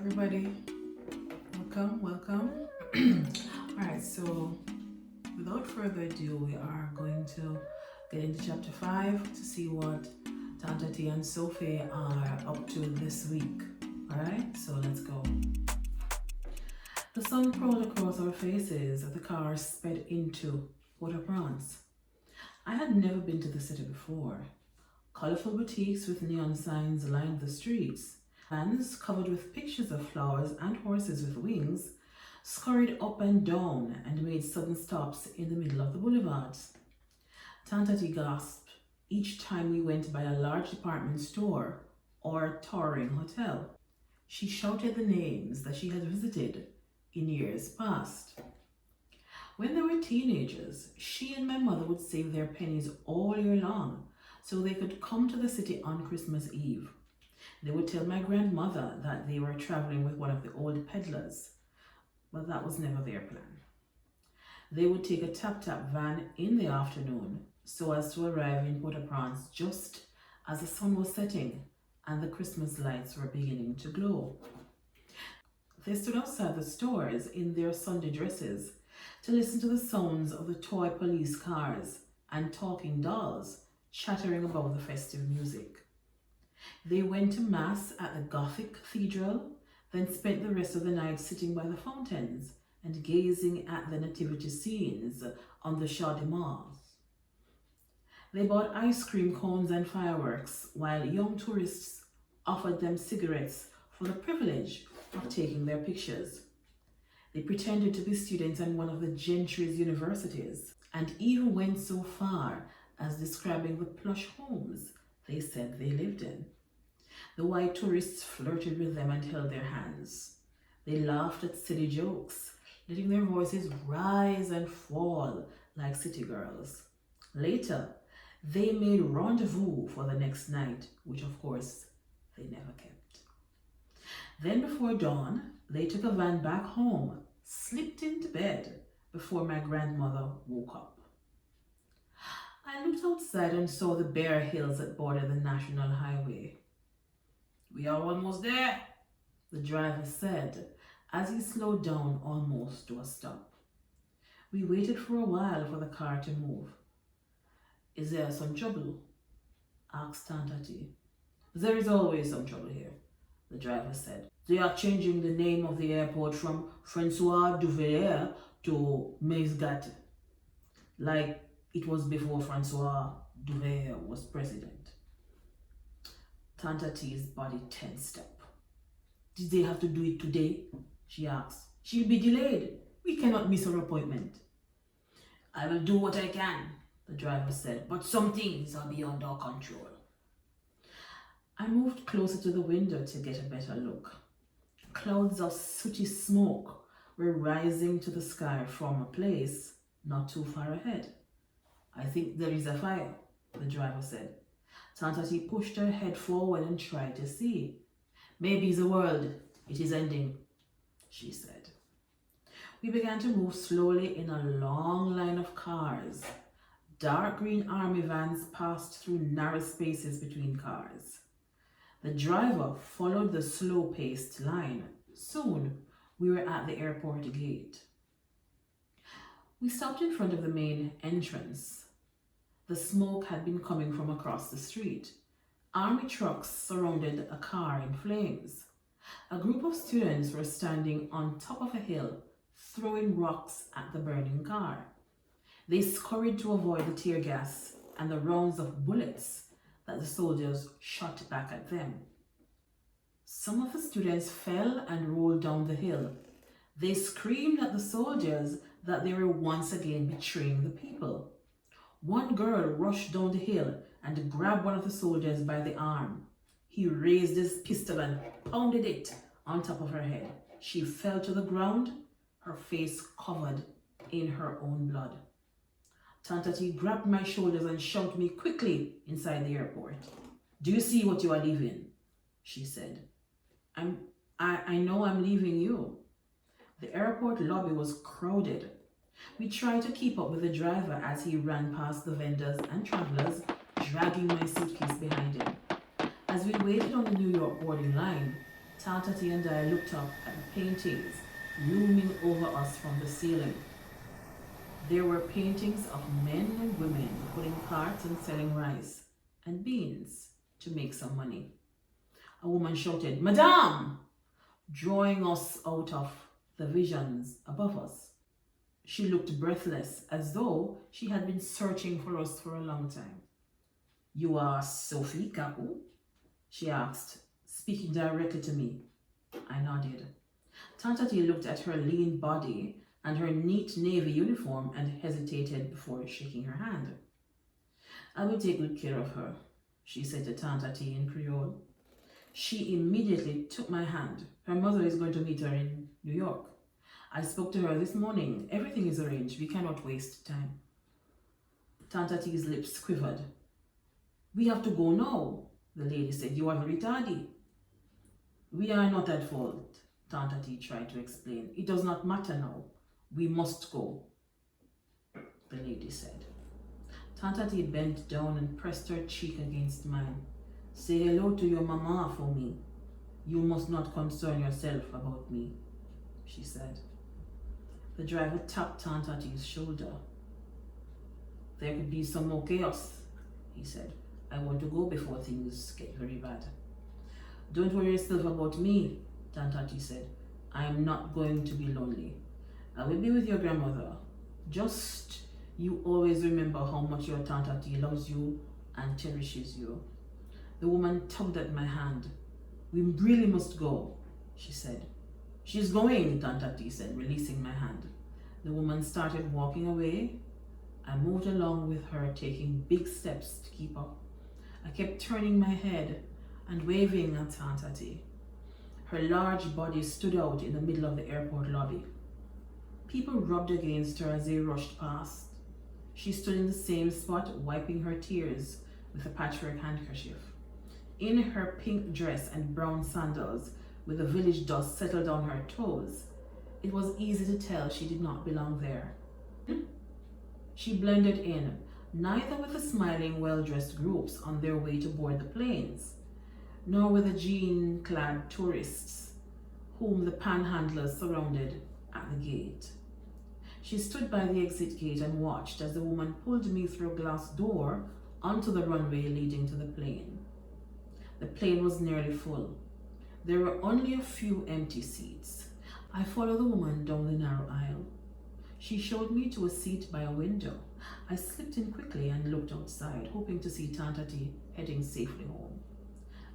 everybody. Welcome. Alright, so without further ado, we are going to get into chapter 5 to see what Tanta T and Sophie are up to this week. Alright, so let's go. The sun crawled across our faces as the car sped into Port-au-Prince. I had never been to the city before. Colorful boutiques with neon signs lined the streets. Vans covered with pictures of flowers and horses with wings scurried up and down and made sudden stops in the middle of the boulevards. Tantati gasped each time we went by a large department store or towering hotel. She shouted the names that she had visited in years past. When they were teenagers, she and my mother would save their pennies all year long so they could come to the city on Christmas Eve. They would tell my grandmother that they were traveling with one of the old peddlers, but that was never their plan. They would take a tap-tap van in the afternoon so as to arrive in Port-au-Prince just as the sun was setting and the Christmas lights were beginning to glow. They stood outside the stores in their Sunday dresses to listen to the sounds of the toy police cars and talking dolls chattering above the festive music. They went to Mass at the Gothic Cathedral, then spent the rest of the night sitting by the fountains and gazing at the nativity scenes on the Champ de Mars. They bought ice cream cones and fireworks, while young tourists offered them cigarettes for the privilege of taking their pictures. They pretended to be students at one of the gentry's universities and even went so far as describing the plush homes they said they lived in. The white tourists flirted with them and held their hands. They laughed at silly jokes, letting their voices rise and fall like city girls. Later, they made rendezvous for the next night, which of course they never kept. Then before dawn, they took a van back home, slipped into bed before my grandmother woke up. I looked outside and saw the bare hills that border the national highway. "We are almost there," the driver said as he slowed down almost to a stop. We waited for a while for the car to move. "Is there some trouble?" asked Tantati. "There is always some trouble here," the driver said. "They are changing the name of the airport from François Duvalier to Meisgat, like it was before François Duvalier was president." Tanta T's body tensed up. "Did they have to do it today?" she asked. "She'll be delayed. We cannot miss her appointment." "I will do what I can," the driver said, "but some things are beyond our control." I moved closer to the window to get a better look. Clouds of sooty smoke were rising to the sky from a place not too far ahead. "I think there is a fire," the driver said. Tantati pushed her head forward and tried to see. "Maybe the world, it is ending," she said. We began to move slowly in a long line of cars. Dark green army vans passed through narrow spaces between cars. The driver followed the slow-paced line. Soon, we were at the airport gate. We stopped in front of the main entrance. The smoke had been coming from across the street. Army trucks surrounded a car in flames. A group of students were standing on top of a hill, throwing rocks at the burning car. They scurried to avoid the tear gas and the rounds of bullets that the soldiers shot back at them. Some of the students fell and rolled down the hill. They screamed at the soldiers that they were once again betraying the people. One girl rushed down the hill and grabbed one of the soldiers by the arm. He raised his pistol and pounded it on top of her head. She fell to the ground, her face covered in her own blood. Tantati grabbed my shoulders and shoved me quickly inside the airport. "Do you see what you are leaving?" she said. I know I'm leaving you." The airport lobby was crowded. We tried to keep up with the driver as he ran past the vendors and travelers, dragging my suitcase behind him. As we waited on the New York boarding line, Tantati and I looked up at the paintings looming over us from the ceiling. There were paintings of men and women pulling carts and selling rice and beans to make some money. A woman shouted, "Madame!" drawing us out of the visions above us. She looked breathless, as though she had been searching for us for a long time. "You are Sophie Kaku?" she asked, speaking directly to me. I nodded. Tantati looked at her lean body and her neat navy uniform and hesitated before shaking her hand. "I will take good care of her," she said to Tantati in Creole. She immediately took my hand. Her mother is going to meet her in New York. I spoke to her this morning. Everything is arranged. We cannot waste time. Tantati's lips quivered. "We have to go now," the lady said. "You are very tardy." "We are not at fault," Tantati tried to explain. "It does not matter now. We must go," the lady said. Tantati bent down and pressed her cheek against mine. "Say hello to your mama for me. You must not concern yourself about me," she said. The driver tapped Tantati's shoulder. "There could be some more chaos," he said. "I want to go before things get very bad." "Don't worry yourself about me," Tantati said. "I am not going to be lonely. I will be with your grandmother. Just you always remember how much your Tantati loves you and cherishes you." The woman tugged at my hand. "We really must go," she said. "She's going," Tantati said, releasing my hand. The woman started walking away. I moved along with her, taking big steps to keep up. I kept turning my head and waving at Tantati. Her large body stood out in the middle of the airport lobby. People rubbed against her as they rushed past. She stood in the same spot, wiping her tears with a patchwork handkerchief. In her pink dress and brown sandals, with the village dust settled on her toes, it was easy to tell she did not belong there. She blended in, neither with the smiling, well-dressed groups on their way to board the planes, nor with the jean-clad tourists whom the panhandlers surrounded at the gate. She stood by the exit gate and watched as the woman pulled me through a glass door onto the runway leading to the plane. The plane was nearly full. There were only a few empty seats. I followed the woman down the narrow aisle. She showed me to a seat by a window. I slipped in quickly and looked outside, hoping to see Tantati heading safely home.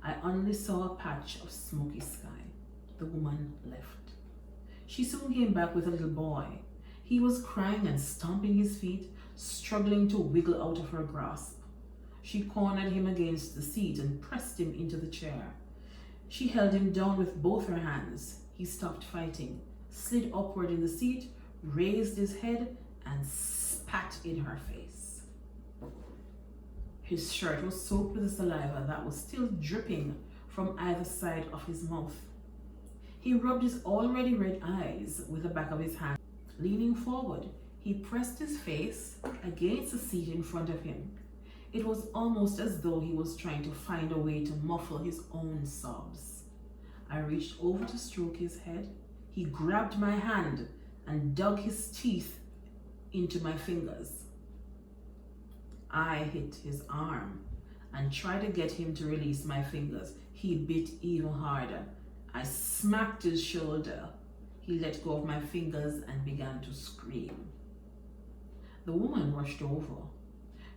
I only saw a patch of smoky sky. The woman left. She soon came back with a little boy. He was crying and stomping his feet, struggling to wiggle out of her grasp. She cornered him against the seat and pressed him into the chair. She held him down with both her hands. He stopped fighting, slid upward in the seat, raised his head, and spat in her face. His shirt was soaked with the saliva that was still dripping from either side of his mouth. He rubbed his already red eyes with the back of his hand. Leaning forward, he pressed his face against the seat in front of him. It was almost as though he was trying to find a way to muffle his own sobs. I reached over to stroke his head. He grabbed my hand and dug his teeth into my fingers. I hit his arm and tried to get him to release my fingers. He bit even harder. I smacked his shoulder. He let go of my fingers and began to scream. The woman rushed over.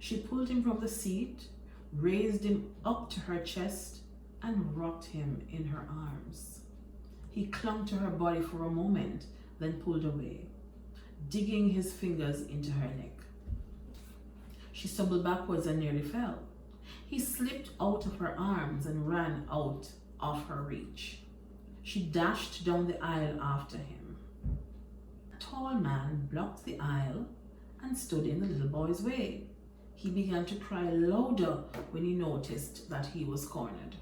She pulled him from the seat, raised him up to her chest, and rocked him in her arms. He clung to her body for a moment, then pulled away, digging his fingers into her neck. She stumbled backwards and nearly fell. He slipped out of her arms and ran out of her reach. She dashed down the aisle after him. A tall man blocked the aisle and stood in the little boy's way. He began to cry louder when he noticed that he was cornered.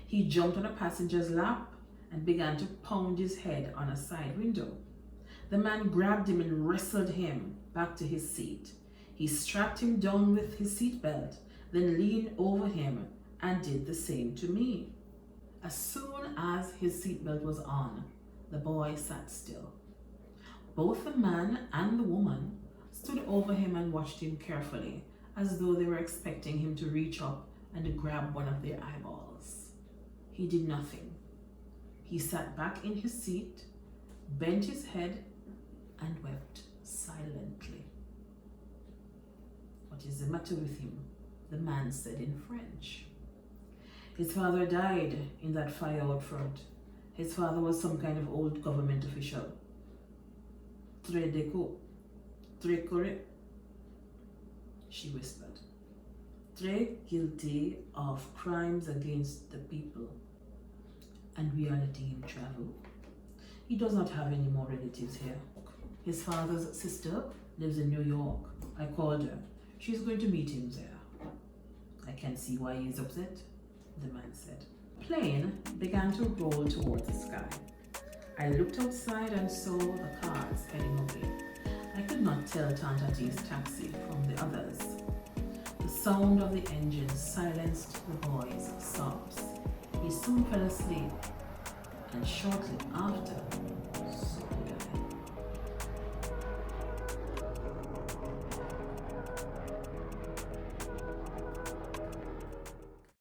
He jumped on a passenger's lap and began to pound his head on a side window. The man grabbed him and wrestled him back to his seat. He strapped him down with his seatbelt, then leaned over him and did the same to me. As soon as his seatbelt was on, the boy sat still. Both the man and the woman stood over him and watched him carefully, as though they were expecting him to reach up and grab one of their eyeballs. He did nothing. He sat back in his seat, bent his head, and wept silently. "What is the matter with him?" the man said in French. "His father died in that fire out front. His father was some kind of old government official. Très correct," she whispered. "Très guilty of crimes against the people. And we are letting him travel. He does not have any more relatives here. His father's sister lives in New York. I called her. She's going to meet him there." "I can see why he is upset," the man said. The plane began to roll towards the sky. I looked outside and saw the cars heading away. I could not tell Danticat's taxi from the others. The sound of the engine silenced the boy's sobs. He soon fell asleep, and shortly after, so